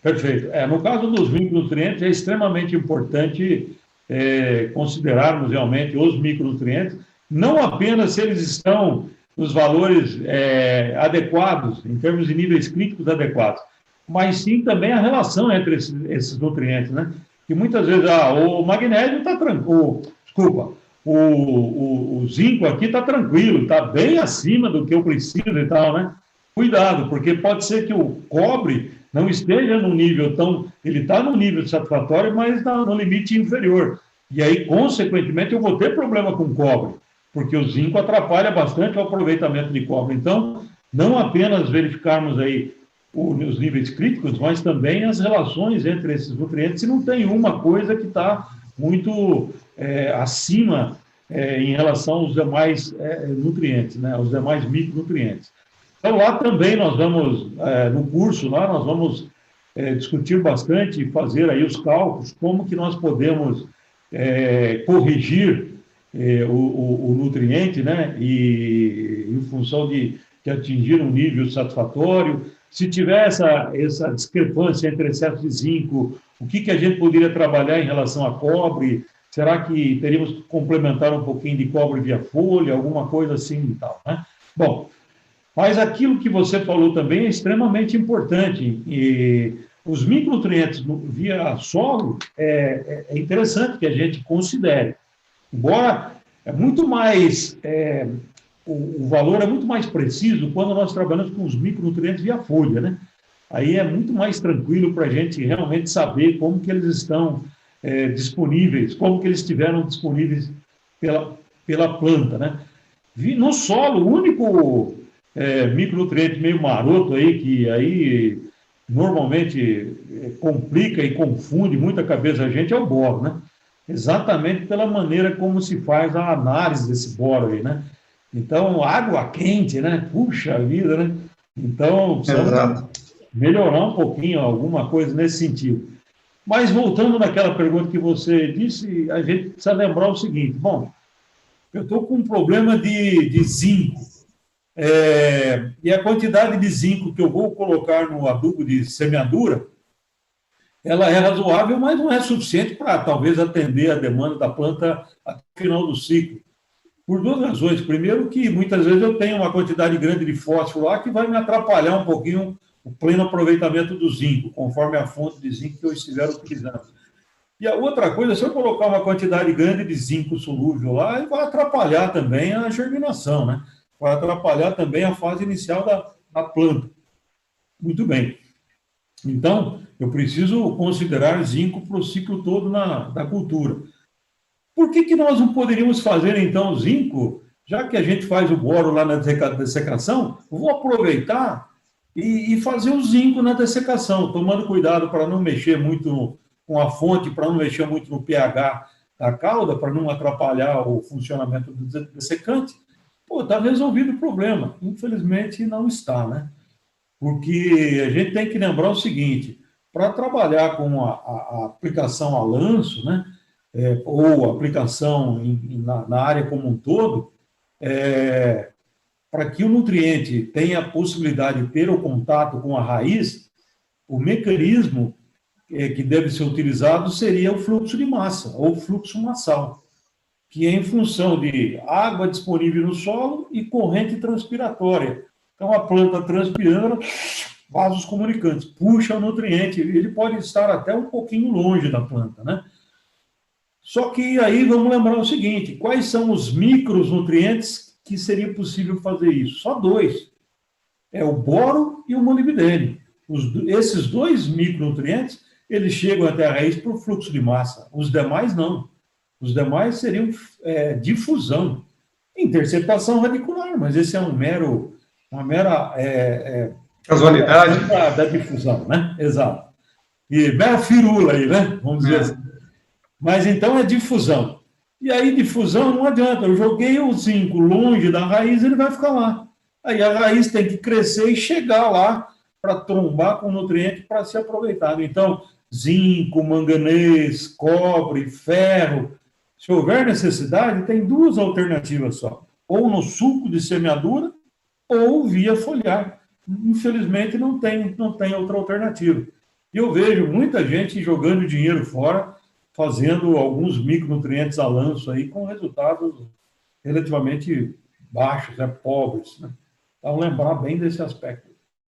Perfeito. No caso dos micronutrientes, é extremamente importante considerarmos realmente os micronutrientes, não apenas se eles estão nos valores adequados, em termos de níveis críticos adequados, mas sim também a relação entre esses nutrientes, né? Que muitas vezes o magnésio está tranquilo, desculpa, o zinco aqui está tranquilo, está bem acima do que eu preciso e tal, né? Cuidado, porque pode ser que o cobre não esteja no nível tão... Ele está no nível satisfatório, mas no limite inferior. E aí, consequentemente, eu vou ter problema com cobre, porque o zinco atrapalha bastante o aproveitamento de cobre. Então, não apenas verificarmos aí os níveis críticos, mas também as relações entre esses nutrientes, se não tem uma coisa que está muito acima em relação aos demais nutrientes, né, aos demais micronutrientes. Então, lá também nós vamos, no curso, lá nós vamos discutir bastante e fazer aí os cálculos, como que nós podemos corrigir o nutriente, né, e em função de atingir um nível satisfatório. Se tiver essa discrepância entre excesso de zinco, o que a gente poderia trabalhar em relação a cobre? Será que teríamos que complementar um pouquinho de cobre via folha, alguma coisa assim e tal, né? Bom, mas aquilo que você falou também é extremamente importante. E os micronutrientes via solo é interessante que a gente considere. Embora é muito mais... o valor é muito mais preciso quando nós trabalhamos com os micronutrientes via folha, né? Aí é muito mais tranquilo para a gente realmente saber como que eles estão disponíveis, como que eles estiveram disponíveis pela planta, né? No solo, o único micronutriente meio maroto aí, que aí normalmente complica e confunde muito a cabeça da gente, é o boro, né? Exatamente pela maneira como se faz a análise desse boro aí, né? Então, água quente, né? Puxa vida, né? Então, precisamos melhorar um pouquinho, alguma coisa nesse sentido. Mas, voltando naquela pergunta que você disse, a gente precisa lembrar o seguinte: bom, eu estou com um problema de zinco, e a quantidade de zinco que eu vou colocar no adubo de semeadura, ela é razoável, mas não é suficiente para, talvez, atender a demanda da planta até o final do ciclo. Por duas razões. Primeiro, que muitas vezes eu tenho uma quantidade grande de fósforo lá que vai me atrapalhar um pouquinho o pleno aproveitamento do zinco, conforme a fonte de zinco que eu estiver utilizando. E a outra coisa, se eu colocar uma quantidade grande de zinco solúvel lá, ele vai atrapalhar também a germinação, né? Vai atrapalhar também a fase inicial da planta. Muito bem. Então, eu preciso considerar zinco para o ciclo todo da cultura. Por que nós não poderíamos fazer, então, zinco, já que a gente faz o boro lá na dessecação, vou aproveitar e fazer o zinco na dessecação, tomando cuidado para não mexer muito com a fonte, para não mexer muito no pH da cauda, para não atrapalhar o funcionamento do dessecante. Pô, está resolvido o problema. Infelizmente, não está, né? Porque a gente tem que lembrar o seguinte: para trabalhar com a aplicação a lanço, né, ou aplicação na área como um todo, para que o nutriente tenha a possibilidade de ter o contato com a raiz, o mecanismo que deve ser utilizado seria o fluxo de massa, ou fluxo massal, que é em função de água disponível no solo e corrente transpiratória. Então, a planta transpirando, vasos comunicantes, puxa o nutriente, ele pode estar até um pouquinho longe da planta, né? Só que aí vamos lembrar o seguinte: quais são os micronutrientes que seria possível fazer isso? Só dois: é o boro e o molibdênio. Esses dois micronutrientes, eles chegam até a raiz por fluxo de massa. Os demais não. Os demais seriam difusão, interceptação radicular, mas esse é uma mera casualidade da difusão, né? Exato. E mera firula aí, né? Vamos dizer assim. Mas então é difusão. E aí, difusão não adianta. Eu joguei o zinco longe da raiz, ele vai ficar lá. Aí a raiz tem que crescer e chegar lá para trombar com o nutriente para ser aproveitado. Então, zinco, manganês, cobre, ferro. Se houver necessidade, tem duas alternativas só: ou no suco de semeadura, ou via foliar. Infelizmente, não tem outra alternativa. E eu vejo muita gente jogando dinheiro fora, fazendo alguns micronutrientes a lanço aí, com resultados relativamente baixos, pobres, né? Então, lembrar bem desse aspecto.